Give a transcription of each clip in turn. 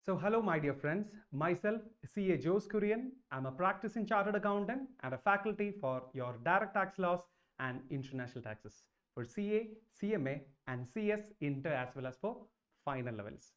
So, hello, my dear friends. Myself, CA Jose Kurian. I'm a practicing chartered accountant and a faculty for your direct tax laws and international taxes for CA, CMA, and CS Inter as well as for final levels.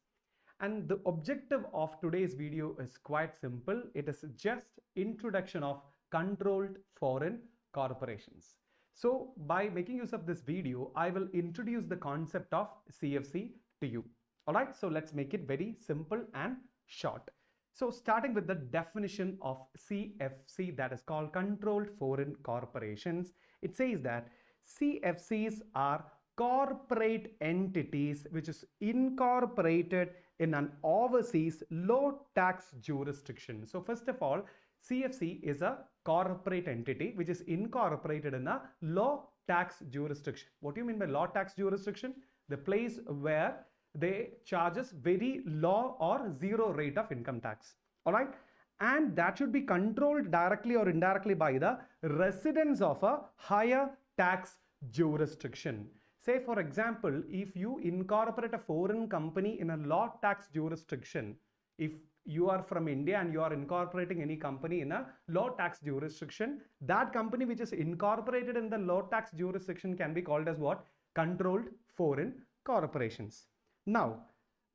And the objective of today's video is quite simple. It is just introduction of controlled foreign corporations. So, by making use of this video, I will introduce the concept of CFC to you. Alright, so let's make it very simple and short. So starting with the definition of CFC, that is called Controlled Foreign Corporations, it says that CFCs are corporate entities which is incorporated in an overseas low tax jurisdiction. So first of all, CFC is a corporate entity which is incorporated in a low tax jurisdiction. What do you mean by low tax jurisdiction? The place where they charge us very low or zero rate of income tax. All right. And that should be controlled directly or indirectly by the residents of a higher tax jurisdiction. Say, for example, if you incorporate a foreign company in a low tax jurisdiction, if you are from India and you are incorporating any company in a low tax jurisdiction, that company which is incorporated in the low tax jurisdiction can be called as what? Controlled foreign corporations. Now,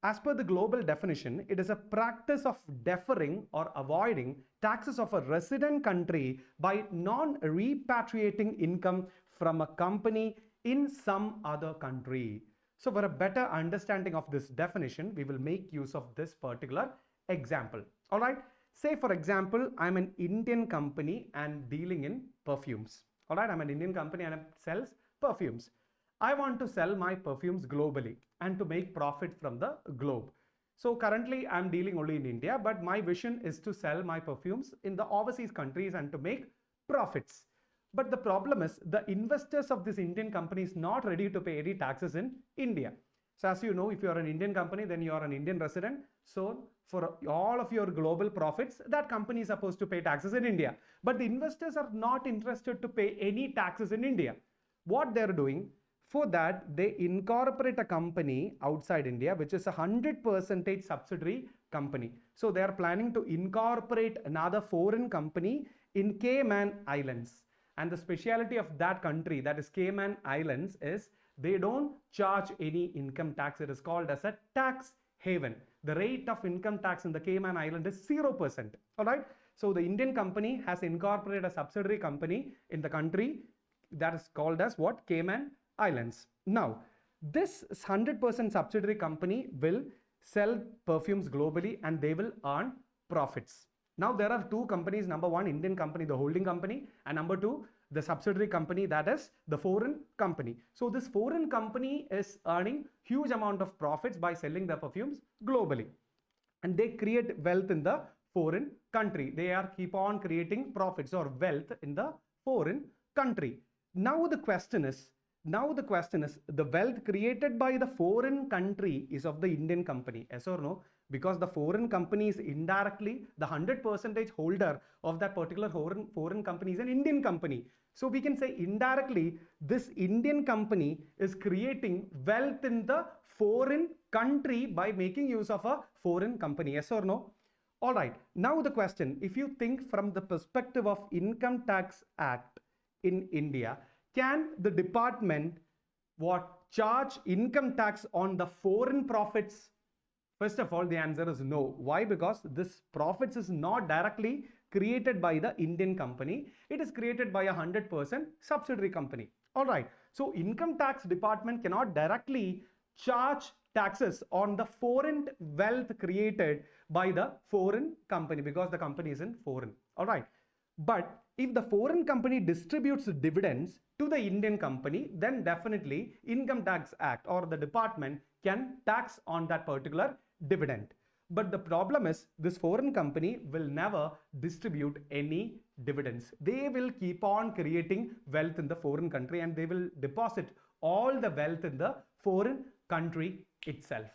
as per the global definition, it is a practice of deferring or avoiding taxes of a resident country by non-repatriating income from a company in some other country. So for a better understanding of this definition, we will make use of this particular example. All right. Say, for example, I'm an Indian company and dealing in perfumes. All right. I'm an Indian company and it sells perfumes. I want to sell my perfumes globally and to make profit from the globe. So currently I'm dealing only in India, but my vision is to sell my perfumes in the overseas countries and to make profits. But the problem is the investors of this Indian company is not ready to pay any taxes in India. So as you know, if you are an Indian company, then you are an Indian resident. So for all of your global profits, that company is supposed to pay taxes in India. But the investors are not interested to pay any taxes in India. What they're doing, for that, they incorporate a company outside India, which is a 100% subsidiary company. So they are planning to incorporate another foreign company in Cayman Islands. And the speciality of that country, that is Cayman Islands, is they don't charge any income tax. It is called as a tax haven. The rate of income tax in the Cayman Island is 0%. All right. So the Indian company has incorporated a subsidiary company in the country that is called as what? Cayman Islands. Now, this 100% subsidiary company will sell perfumes globally and they will earn profits. Now, there are two companies. Number one, Indian company, the holding company, and number two, the subsidiary company, that is the foreign company. So, this foreign company is earning huge amount of profits by selling their perfumes globally. And they create wealth in the foreign country. They are keep on creating profits or wealth in the foreign country. Now, the question is, the wealth created by the foreign country is of the Indian company, yes or no? Because the foreign company is indirectly the 100% holder of that particular foreign company is an Indian company. So we can say indirectly this Indian company is creating wealth in the foreign country by making use of a foreign company, yes or no? All right. Now the question, if you think from the perspective of Income Tax Act in India, can the department charge income tax on the foreign profits? First of all, the answer is no. Why? Because this profits is not directly created by the Indian company. It is created by a 100% subsidiary company. All right. So income tax department cannot directly charge taxes on the foreign wealth created by the foreign company because the company is in foreign. All right. But if the foreign company distributes dividends to the Indian company, then definitely Income Tax Act or the department can tax on that particular dividend. But the problem is this foreign company will never distribute any dividends. They will keep on creating wealth in the foreign country and they will deposit all the wealth in the foreign country itself.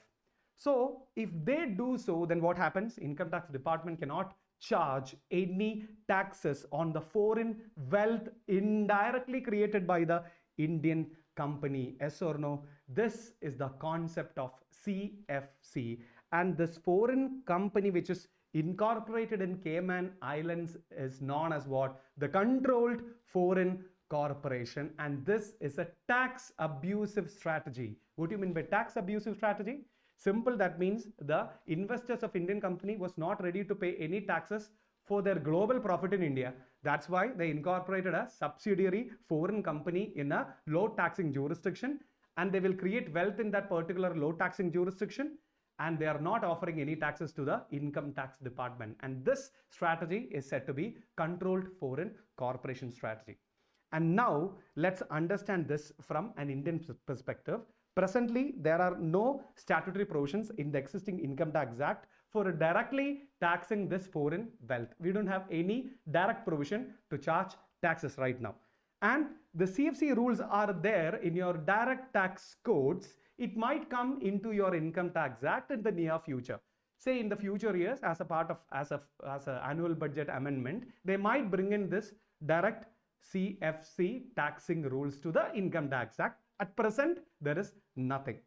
So if they do so, then what happens? Income tax department cannot charge any taxes on the foreign wealth indirectly created by the Indian company. Yes or no? This is the concept of CFC. and this foreign company which is incorporated in Cayman Islands is known as what? The controlled foreign corporation, and this is a tax abusive strategy. What do you mean by tax abusive strategy? Simple, that means the investors of Indian company was not ready to pay any taxes for their global profit in India. That's why they incorporated a subsidiary foreign company in a low taxing jurisdiction, and they will create wealth in that particular low taxing jurisdiction, and they are not offering any taxes to the income tax department. And this strategy is said to be controlled foreign corporation strategy. And now let's understand this from an Indian perspective. Presently, there are no statutory provisions in the existing Income Tax Act for directly taxing this foreign wealth. We don't have any direct provision to charge taxes right now. And the CFC rules are there in your direct tax codes. It might come into your Income Tax Act in the near future. Say in the future years, as a part of as an annual budget amendment, they might bring in this direct CFC taxing rules to the Income Tax Act. At present, there is nothing.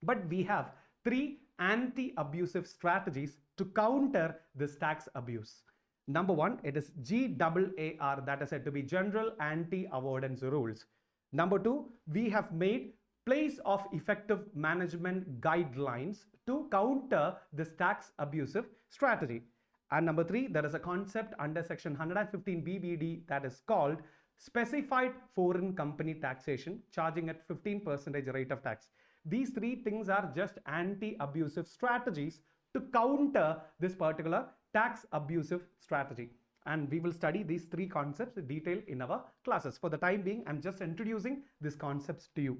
But we have 3 anti-abusive strategies to counter this tax abuse. Number 1, it is GAAR, that is said to be General Anti-Avoidance Rules. Number 2, we have made place of effective management guidelines to counter this tax abusive strategy. And number 3, there is a concept under section 115 BBD that is called specified foreign company taxation, charging at 15% rate of tax. These 3 things are just anti-abusive strategies to counter this particular tax abusive strategy. And we will study these 3 concepts in detail in our classes. For the time being, I'm just introducing these concepts to you.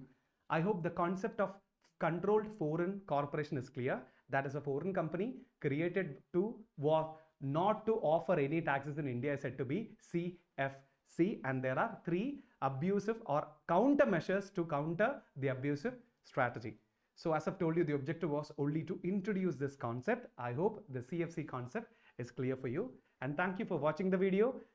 I hope the concept of controlled foreign corporation is clear. That is a foreign company created to not to offer any taxes in India is said to be CFC, and there are 3 abusive or countermeasures to counter the abusive strategy. So as I've told you, the objective was only to introduce this concept. I hope the CFC concept is clear for you, and thank you for watching the video.